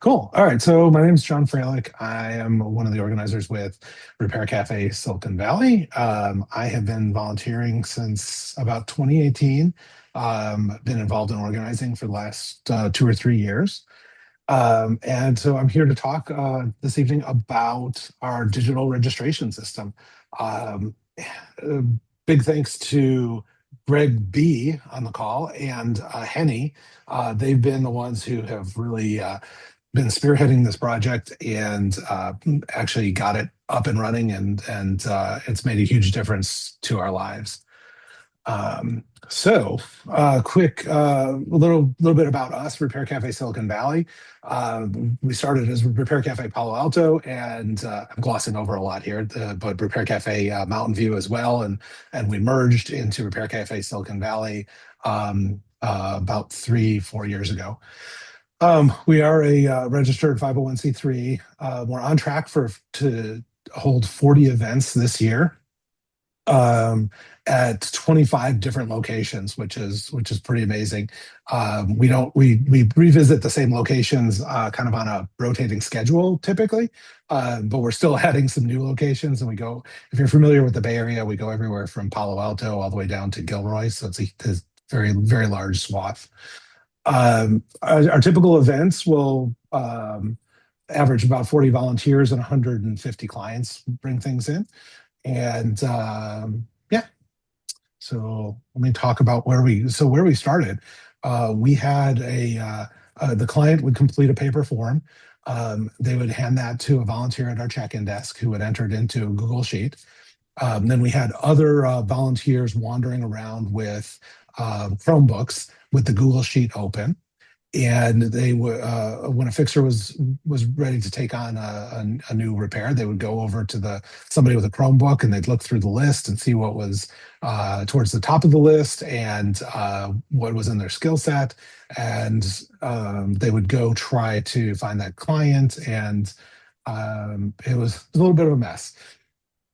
Cool. All right. So my name is Jon Freilich. I am one of the organizers with Repair Café Silicon Valley. I have been volunteering since about 2018. Been involved in organizing for the last 2 or 3 years. And so I'm here to talk this evening about our digital registration system. Um, uh, Big thanks to Greg B on the call and Henny. They've been the ones who have really been spearheading this project and actually got it up and running, and it's made a huge difference to our lives. Quick little bit about us, Repair Cafe Silicon Valley. We started as Repair Cafe Palo Alto, and I'm glossing over a lot here, but Repair Cafe Mountain View as well, and we merged into Repair Cafe Silicon Valley about 3 4 years ago. We are a registered 501(c)(3). We're on track to hold 40 events this year, um, at 25 different locations, which is pretty amazing. We don't we revisit the same locations kind of on a rotating schedule typically, but we're still adding some new locations. And we go, if you're familiar with the Bay Area, we go everywhere from Palo Alto all the way down to Gilroy, so it's a very large swath. Our typical events will average about 40 volunteers and 150 clients bring things in. And yeah, so let me talk about where we started. We had the client would complete a paper form. They would hand that to a volunteer at our check-in desk who would enter it into a Google Sheet. Then we had other volunteers wandering around with Chromebooks with the Google Sheet open, and they would when a fixer was ready to take on a new repair, they would go over to the somebody with a Chromebook, and they'd look through the list and see what was towards the top of the list, and what was in their skill set, and they would go try to find that client, and it was a little bit of a mess.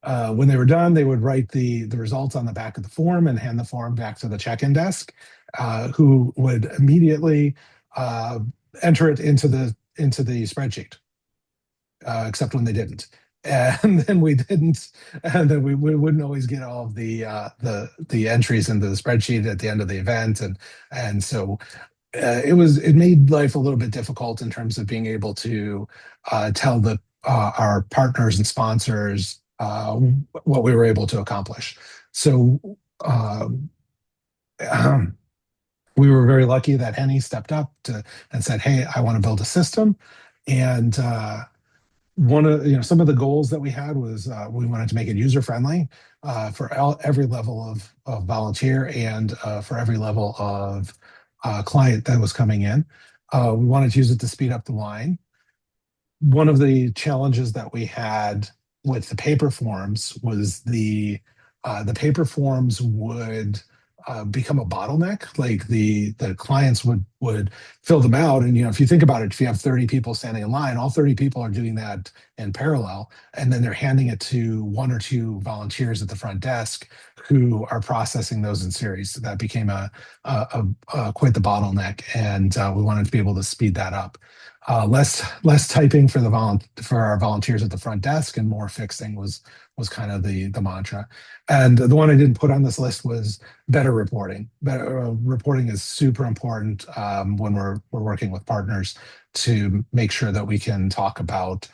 When they were done, they would write the results on the back of the form and hand the form back to the check-in desk, who would immediately uh, enter it into the spreadsheet, except when they didn't. And then we didn't, and then we wouldn't always get all of the entries into the spreadsheet at the end of the event, and so it made life a little bit difficult in terms of being able to tell our partners and sponsors what we were able to accomplish. So uh, we were very lucky that Henny stepped up and said, "Hey, I want to build a system." And one of some of the goals that we had was we wanted to make it user friendly for every level of volunteer and for every level of client that was coming in. We wanted to use it to speed up the line. One of the challenges that we had with the paper forms was the paper forms would become a bottleneck. Like the clients would fill them out, and if you think about it, if you have 30 people standing in line, all 30 people are doing that in parallel, and then they're handing it to one or two volunteers at the front desk who are processing those in series. So that became quite the bottleneck, and we wanted to be able to speed that up. Less typing for our volunteers at the front desk, and more fixing was kind of the mantra. And the one I didn't put on this list was better reporting. Better reporting is super important when we're working with partners to make sure that we can talk about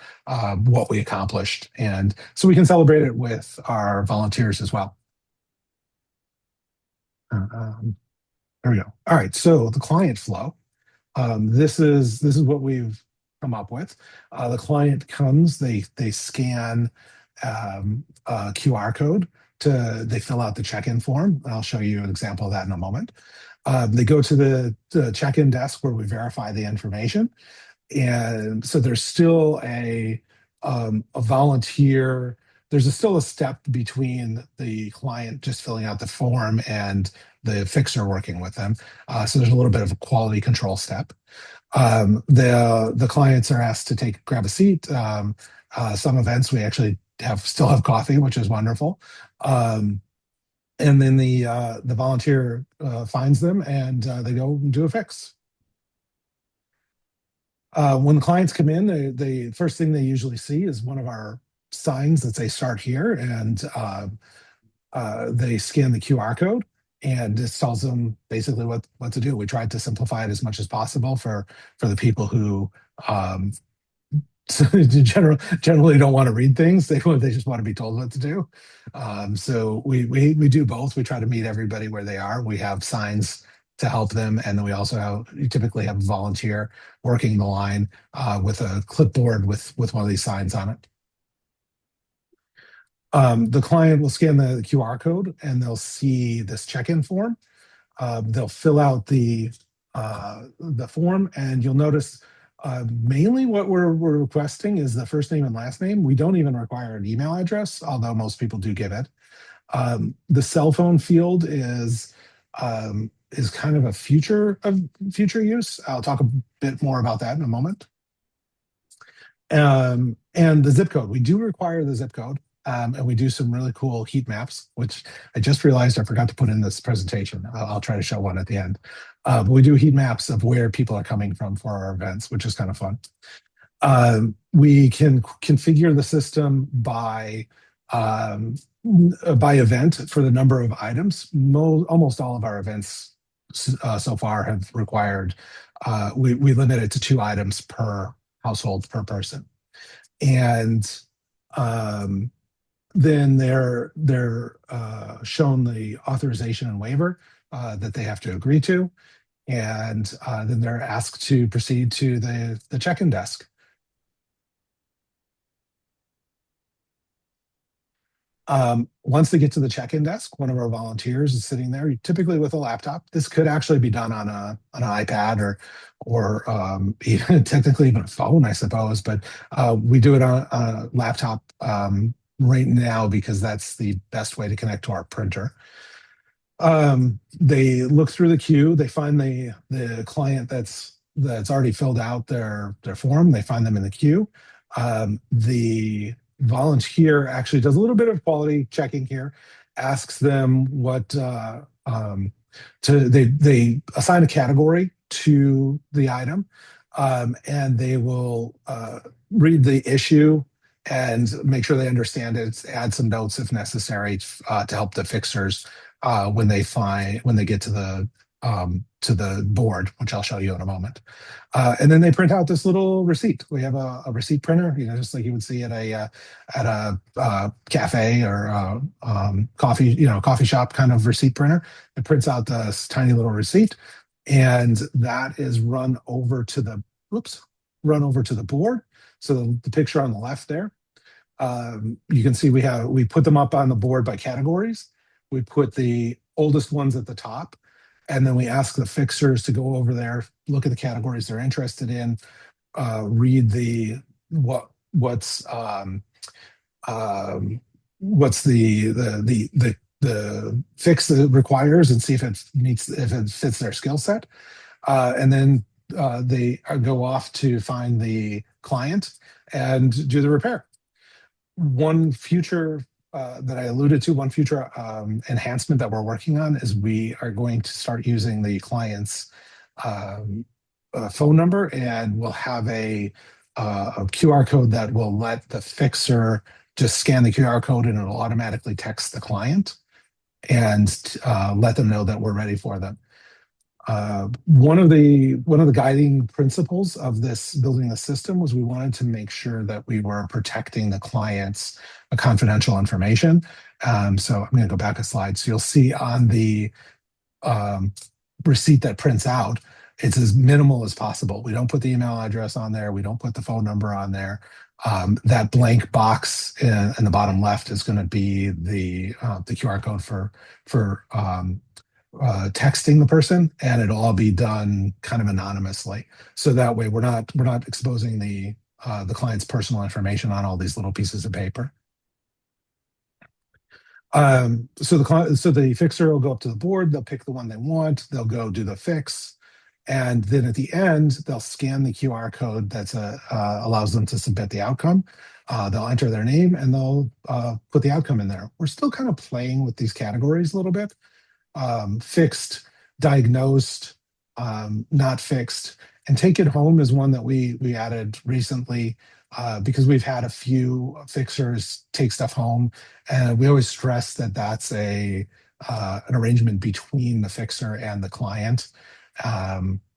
what we accomplished, and so we can celebrate it with our volunteers as well. Um, there we go. All right, so the client flow. This is what we've come up with. The client comes, they scan a QR code they fill out the check-in form. I'll show you an example of that in a moment. They go to the check-in desk where we verify the information, and so there's still a volunteer. Still a step between the client just filling out the form and the fixer working with them. So there's a little bit of a quality control step. The clients are asked to grab a seat. Some events we actually still have coffee, which is wonderful. Um, and then the volunteer finds them, and they go and do a fix. When the clients come in, they first thing they usually see is one of our signs that say "Start here," and they scan the QR code, and this tells them basically what to do. We tried to simplify it as much as possible for the people who um, generally don't want to read things. They just want to be told what to do. So we do both. We try to meet everybody where they are. We have signs to help them, and then we typically have a volunteer working the line with a clipboard with one of these signs on it. The client will scan the QR code and they'll see this check-in form. They'll fill out the form, and you'll notice mainly what we're requesting is the first name and last name. We don't even require an email address, although most people do give it. The cell phone field is kind of a future use. I'll talk a bit more about that in a moment. And the zip code. We do require the zip code. And we do some really cool heat maps, which I just realized I forgot to put in this presentation. I'll try to show one at the end. But we do heat maps of where people are coming from for our events, which is kind of fun. We can configure the system by event for the number of items. Almost all of our events so far have required, we limit it to 2 items per household per person. And then they're shown the authorization and waiver that they have to agree to, and then they're asked to proceed to the check-in desk. Once they get to the check-in desk, one of our volunteers is sitting there, typically with a laptop. This could actually be done on an iPad or even technically even a phone, I suppose. But we do it on a laptop right now because that's the best way to connect to our printer. They look through the queue. They find the client that's already filled out their form. They find them in the queue. The volunteer actually does a little bit of quality checking here, asks them they assign a category to the item, and they will read the issue and make sure they understand it, add some notes if necessary to help the fixers when they get to the board, which I'll show you in a moment. And then they print out this little receipt. We have a receipt printer, just like you would see at a cafe or coffee shop kind of receipt printer. It prints out this tiny little receipt, and that is run over to the board. So the picture on the left there, you can see we put them up on the board by categories. We put the oldest ones at the top, and then we ask the fixers to go over there, look at the categories they're interested in, read what's the fix that it requires, and see if it fits their skill set, and then they go off to find the client and do the repair. One future that I alluded to, one future enhancement that we're working on is we are going to start using the client's phone number, and we'll have a QR code that will let the fixer just scan the QR code, and it'll automatically text the client and let them know that we're ready for them. One of the guiding principles of building the system was we wanted to make sure that we were protecting the client's confidential information. So I'm going to go back a slide. So you'll see on the receipt that prints out, it's as minimal as possible. We don't put the email address on there. We don't put the phone number on there. That blank box in the bottom left is going to be the QR code for texting the person, and it'll all be done kind of anonymously. So that way we're not exposing the client's personal information on all these little pieces of paper. So the fixer will go up to the board. They'll pick the one they want. They'll go do the fix, and then at the end they'll scan the QR code that allows them to submit the outcome. They'll enter their name, and they'll put the outcome in there. We're still kind of playing with these categories a little bit. Fixed, diagnosed, not fixed, And take it home is one that we added recently because we've had a few fixers take stuff home, and we always stress that that's a an arrangement between the fixer and the client.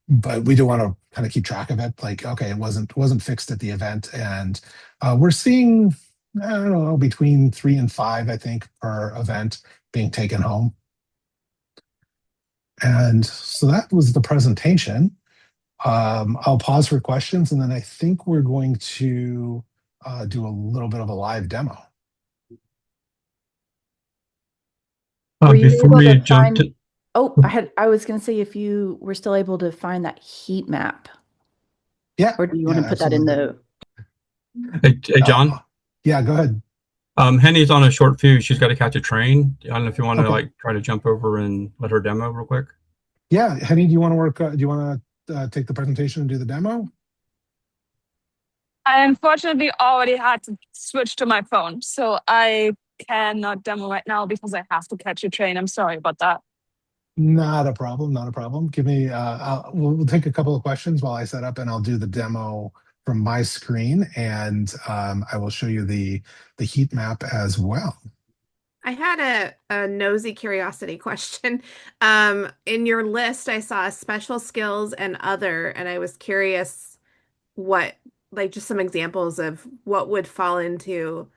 But we do want to kind of keep track of it. Like, okay, it wasn't fixed at the event, and we're seeing, I don't know, between 3 and 5, I think, per event being taken home. And so that was the presentation. I'll pause for questions, and then I think we're going to do a little bit of a live demo. Were you Before able we to jump find? to, Oh, I was going to say if you were still able to find that heat map, Yeah, or do you want yeah, to put that in absolutely. the? hey, John, Yeah, go ahead. Henny's on a short fuse. She's got to catch a train. I don't know if you want to Okay. like try to jump over and let her demo real quick. Yeah, Henny, do you want to work? Do you want to take the presentation and do the demo? I unfortunately already had to switch to my phone, so I cannot demo right now because I have to catch a train. I'm sorry about that. Not a problem. Not a problem. Give me. We'll take a couple of questions while I set up, and I'll do the demo from my screen, and I will show you the heat map as well. I had a nosy curiosity question. In your list, I saw special skills and other, and I was curious what, like, just some examples of what would fall into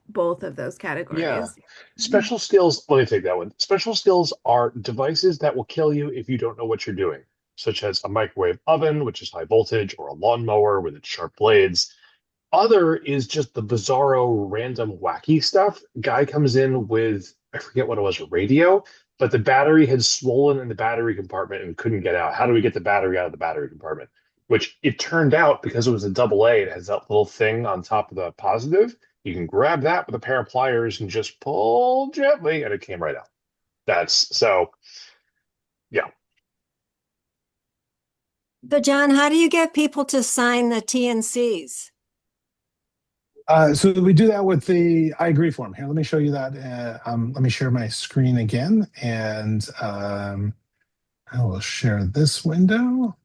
both of those Yeah. categories. Special skills, let me take that one. Special skills are devices that will kill you if you don't know what you're doing, such as a microwave oven, which is high voltage, or a lawnmower with its sharp blades. Other is just the bizarro, random, wacky stuff. Guy comes in with, I forget what it was, a radio, but the battery had swollen in the battery compartment and couldn't get out. How do we get the battery out of the battery compartment? Which it turned out, because it was a double A, it has that little thing on top of the positive. You can grab that with a pair of pliers and just pull gently, and it came right out. That's so, yeah. So, John, how do you get people to sign the TNCs? So we do that with the I agree form. Here, let me show you that. Let me share my screen again, and I will share this window.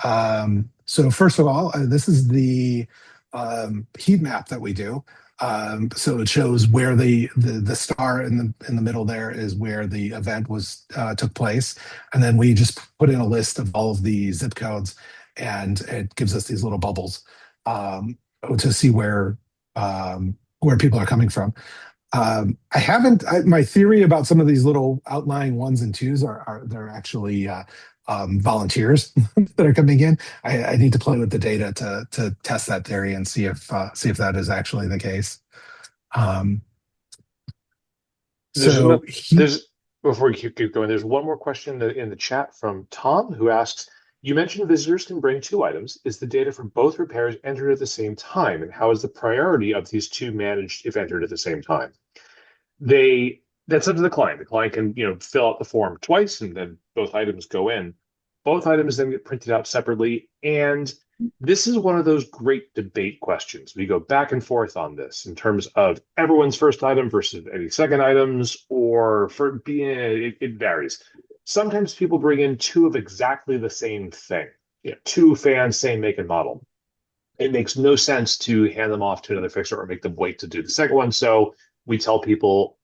So first of all, this is the heat map that we do. So it shows where the star in the middle there is where the event was took place, and then we just put in a list of all of the zip codes, and it gives us these little bubbles to see where people are coming from. I haven't. My theory about some of these little outlying ones and twos are they're actually volunteers that are coming in. I need to play with the data to test that theory and see if that is actually the case. There's So another, there's before we keep going, there's one more question in the chat from Tom who asks, you mentioned visitors can bring two items. Is the data for both repairs entered at the same time? And how is the priority of these two managed if entered at the same time? That's up to the client. The client can, fill out the form twice and then both items go in. Both items then get printed out separately. And this is one of those great debate questions. We go back and forth on this in terms of everyone's first item versus any second items, or for being it varies. Sometimes people bring in two of exactly the same thing, two fans, same make and model. It makes no sense to hand them off to another fixer or make them wait to do the second one. So we tell people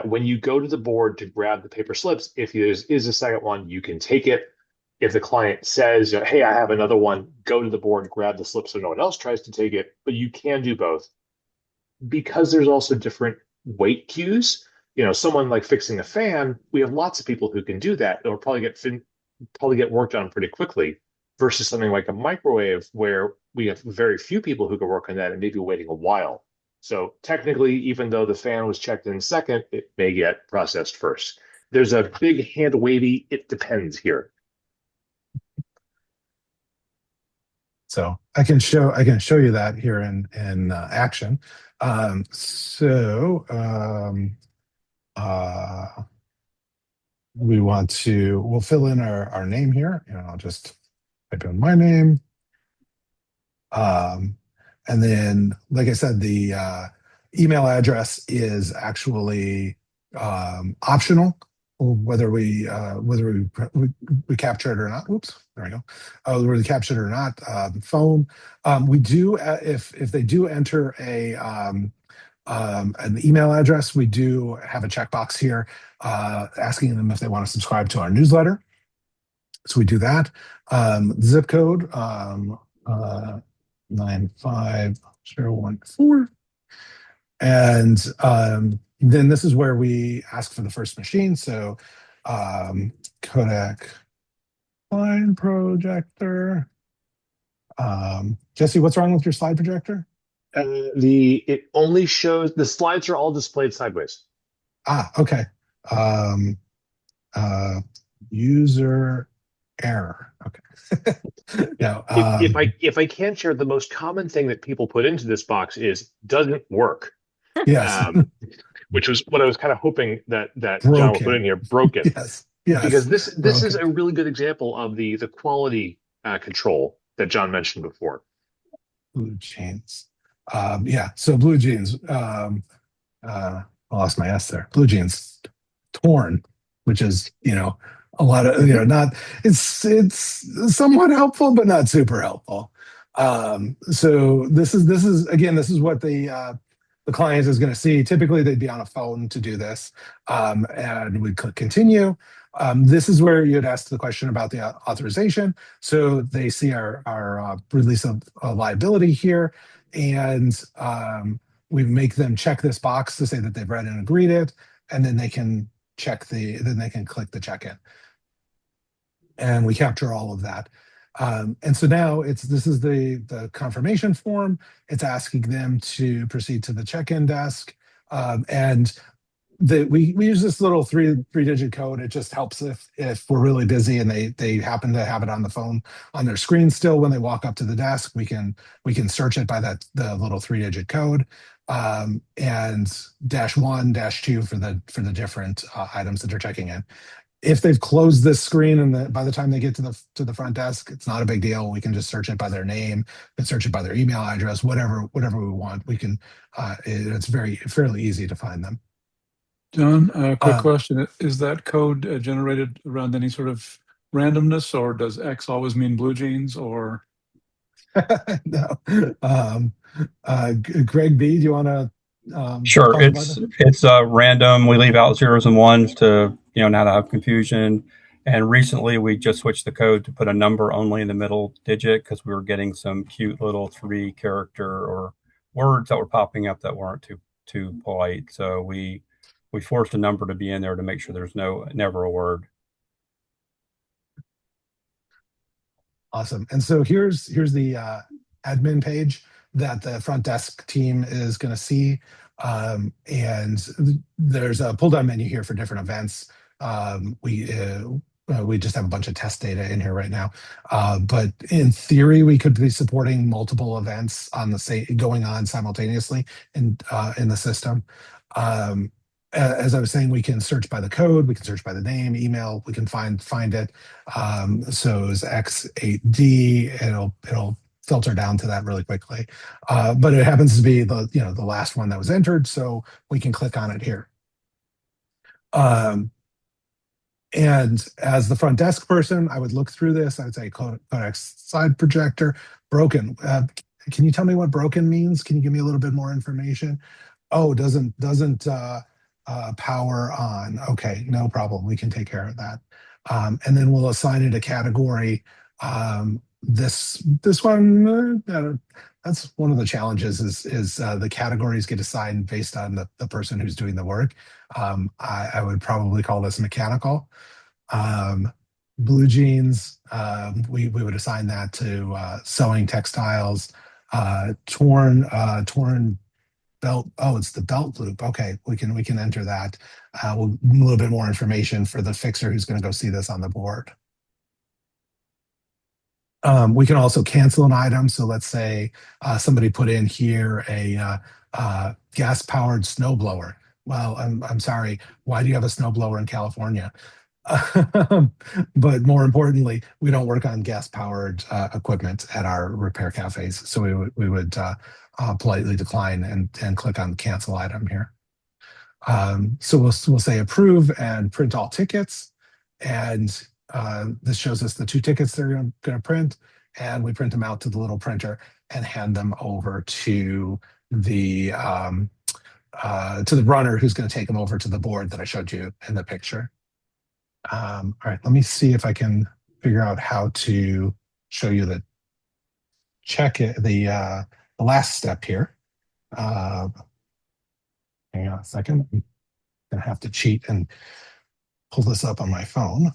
when you go to the board to grab the paper slips, if there is a second one, you can take it. If the client says, hey, I have another one, go to the board, grab the slip so no one else tries to take it, but you can do both. Because there's also different weight cues, someone like fixing a fan, we have lots of people who can do that. It'll probably get worked on pretty quickly versus something like a microwave where we have very few people who can work on that and maybe waiting a while. So technically, even though the fan was checked in second, it may get processed first. There's a big hand wavy, it depends here. So I can show you that here in action. We'll fill in our name here, and I'll just type in my name. And then, like I said, the email address is actually optional whether we capture it or not. Oops, there we go. Whether we capture it or not. Phone. We do if they do enter an email address, we do have a checkbox here asking them if they want to subscribe to our newsletter. So we do that. Zip code 95014. And then this is where we ask for the first machine. So codec slide projector. Jesse, what's wrong with your slide projector? It only shows the slides are all displayed sideways. Okay. User error. Okay. No, if I can share, the most common thing that people put into this box is doesn't work. Yes. Which was what I was kind of hoping that John would put in here. Broken. Yes. Yes. Because this is a really good example of the quality control that John mentioned before. Blue jeans. So blue jeans. I lost my S there. Blue jeans. Torn, which is, a lot of, not, it's somewhat helpful, but not super helpful. So this is what the client is going to see. Typically they'd be on a phone to do this. And we click continue. This is where you'd ask the question about the authorization. So they see our release of liability here, and we make them check this box to say that they've read and agreed it, and then they can click the check-in. And we capture all of that. And so now this is the confirmation form. It's asking them to proceed to the check-in desk. And we use this little three-digit code. It just helps if we're really busy and they happen to have it on the phone on their screen still when they walk up to the desk. We can search it by the little three-digit code, and -1, -2 for the different items that they're checking in. If they've closed this screen and by the time they get to the front desk, it's not a big deal. We can just search it by their name and search it by their email address, whatever we want. We can. It's fairly easy to find them. John, quick question. Is that code generated around any sort of randomness, or does X always mean blue jeans, or? No. Greg B, do you want to? Sure. It's random. We leave out zeros and ones to, not have confusion. And recently we just switched the code to put a number only in the middle digit because we were getting some cute little 3-character or words that were popping up that weren't too polite. So we forced a number to be in there to make sure there's never a word. Awesome. And so here's the admin page that the front desk team is going to see. And there's a pull down menu here for different events. We just have a bunch of test data in here right now. But in theory, we could be supporting multiple events going on simultaneously in the system. As I was saying, we can search by the code, we can search by the name, email, we can find it. So it's X8D, it'll filter down to that really quickly. But it happens to be the last one that was entered, so we can click on it here. And as the front desk person, I would look through this. I would say codec slide projector broken. Can you tell me what broken means? Can you give me a little bit more information? Oh, doesn't power on. Okay, no problem. We can take care of that. And then we'll assign it a category. This one, that's one of the challenges is the categories get assigned based on the person who's doing the work. I would probably call this mechanical. Blue jeans, we would assign that to sewing textiles. Torn belt. Oh, it's the belt loop. Okay, we can enter that. A little bit more information for the fixer who's going to go see this on the board. We can also cancel an item. So let's say somebody put in here a gas-powered snowblower. Well, I'm sorry. Why do you have a snowblower in California? But more importantly, we don't work on gas-powered equipment at our repair cafes. So we would politely decline and click on the cancel item here. So we'll say approve and print all tickets. And this shows us the 2 tickets they're going to print. And we print them out to the little printer and hand them over to the runner who's going to take them over to the board that I showed you in the picture. All right, let me see if I can figure out how to show you the last step here. Hang on a second. I'm gonna have to cheat and pull this up on my phone. I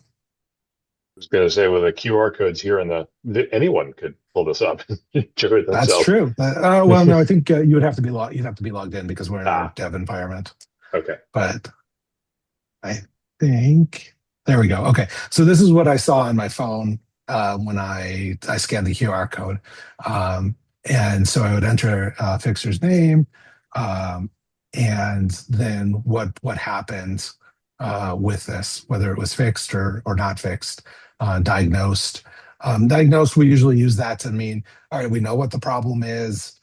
was going to say, with the QR codes here, and anyone could pull this up and show it That's themselves. true. Well, no, I think you would have to be logged in because we're in a dev environment. Okay. But I think there we go. Okay, so this is what I saw on my phone when I scanned the QR code, and so I would enter fixer's name, and then what happened with this, whether it was fixed or not fixed, diagnosed. Diagnosed, we usually use that to mean, all right, we know what the problem is.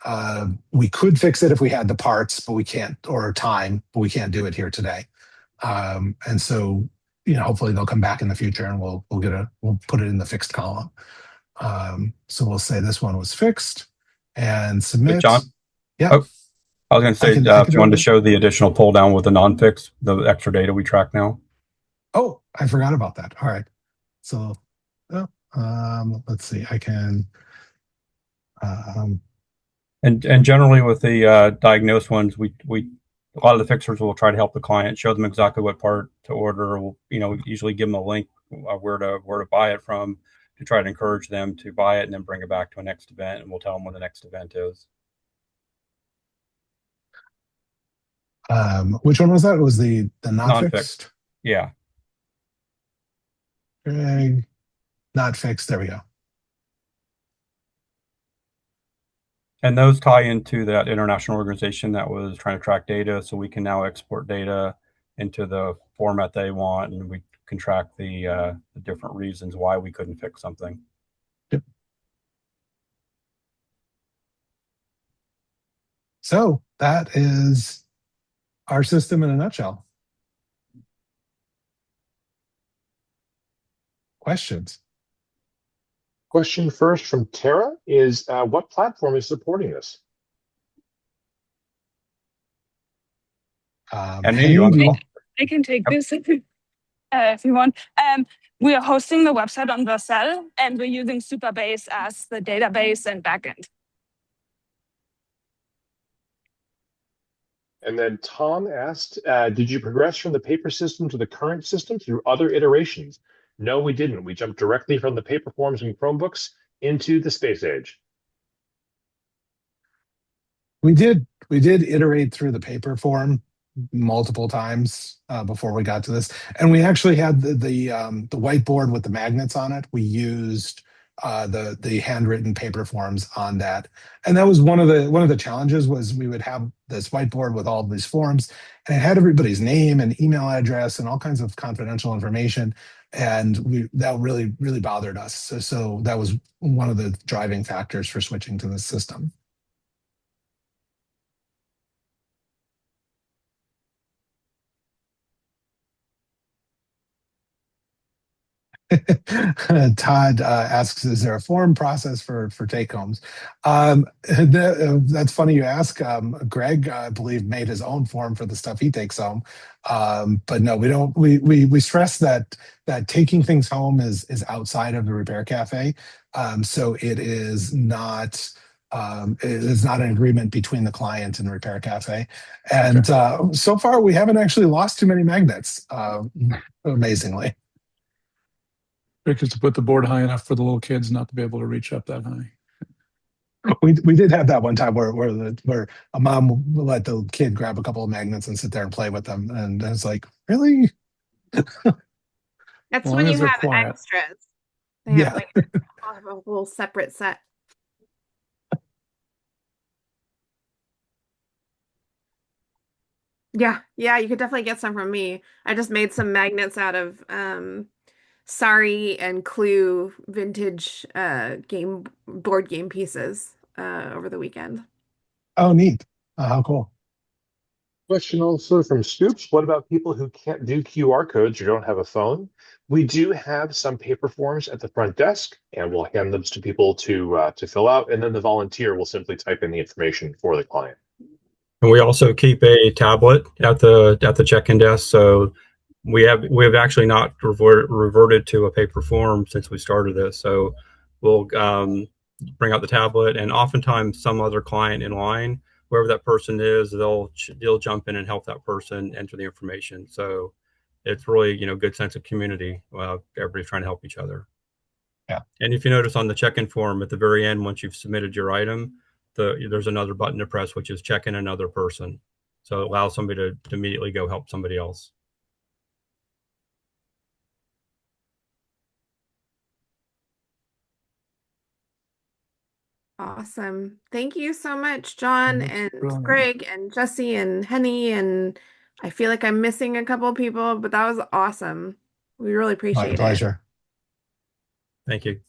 We could fix it if we had the parts, but we can't, or time, but we can't do it here today. And so, hopefully they'll come back in the future and we'll put it in the fixed column. So we'll say this one was fixed and submit. John? Yeah. Oh, I was going to say, if you wanted to show the additional pull down with the non-fixed, the extra data we track now. Oh, I forgot about that. All right. So, let's see. I can. And generally with the diagnosed ones, we a lot of the fixers will try to help the client, show them exactly what part to order. We'll, usually give them a link where to buy it from, to try to encourage them to buy it and then bring it back to a next event, and we'll tell them when the next event is. Which one was that? It was the not fixed? Yeah. Okay. Not fixed. There we go. And those tie into that international organization that was trying to track data, so we can now export data into the format they want, and we can track the different reasons why we couldn't fix something. Yep. So that is our system in a nutshell. Questions? Question first from Tara is, what platform is supporting this? And you I can take this if you want. We are hosting the website on Vercel, and we're using Supabase as the database and backend. And then Tom asked, did you progress from the paper system to the current system through other iterations? No, we didn't. We jumped directly from the paper forms and Chromebooks into the space age. We did iterate through the paper form multiple times before we got to this, and we actually had the whiteboard with the magnets on it. We used the handwritten paper forms on that, and that was one of the challenges. Was we would have this whiteboard with all of these forms, and it had everybody's name and email address and all kinds of confidential information, and that really bothered us. So that was one of the driving factors for switching to this system. Todd asks, is there a form process for take homes? That's funny you ask. Greg, I believe, made his own form for the stuff he takes home. But no, we don't. We stress that taking things home is outside of the Repair Cafe. So it is not an agreement between the client and the Repair Cafe. And so far, we haven't actually lost too many magnets, amazingly. Trick is to put the board high enough for the little kids not to be able to reach up that high. We did have that one time where a mom will let the kid grab a couple of magnets and sit there and play with them, and it's like, really? That's when you have extras. They have like a whole separate set. Yeah, you could definitely get some from me. I just made some magnets out of Sorry and Clue vintage board game pieces over the weekend. Oh, neat. How cool. Question also from Scoops. What about people who can't do QR codes or don't have a phone? We do have some paper forms at the front desk, and we'll hand those to people to fill out, and then the volunteer will simply type in the information for the client. And we also keep a tablet at the check-in desk. So we have actually not reverted to a paper form since we started this. So we'll bring out the tablet, and oftentimes some other client in line, whoever that person is, they'll jump in and help that person enter the information. So it's really, good sense of community. Everybody's trying to help each other. Yeah. And if you notice on the check-in form at the very end, once you've submitted your item, there's another button to press, which is check in another person. So it allows somebody to immediately go help somebody else. Awesome. Thank you so much, John That's and brilliant. Greg and Jesse and Henny. And I feel like I'm missing a couple of people, but that was awesome. We really My appreciate it. pleasure. Thank you.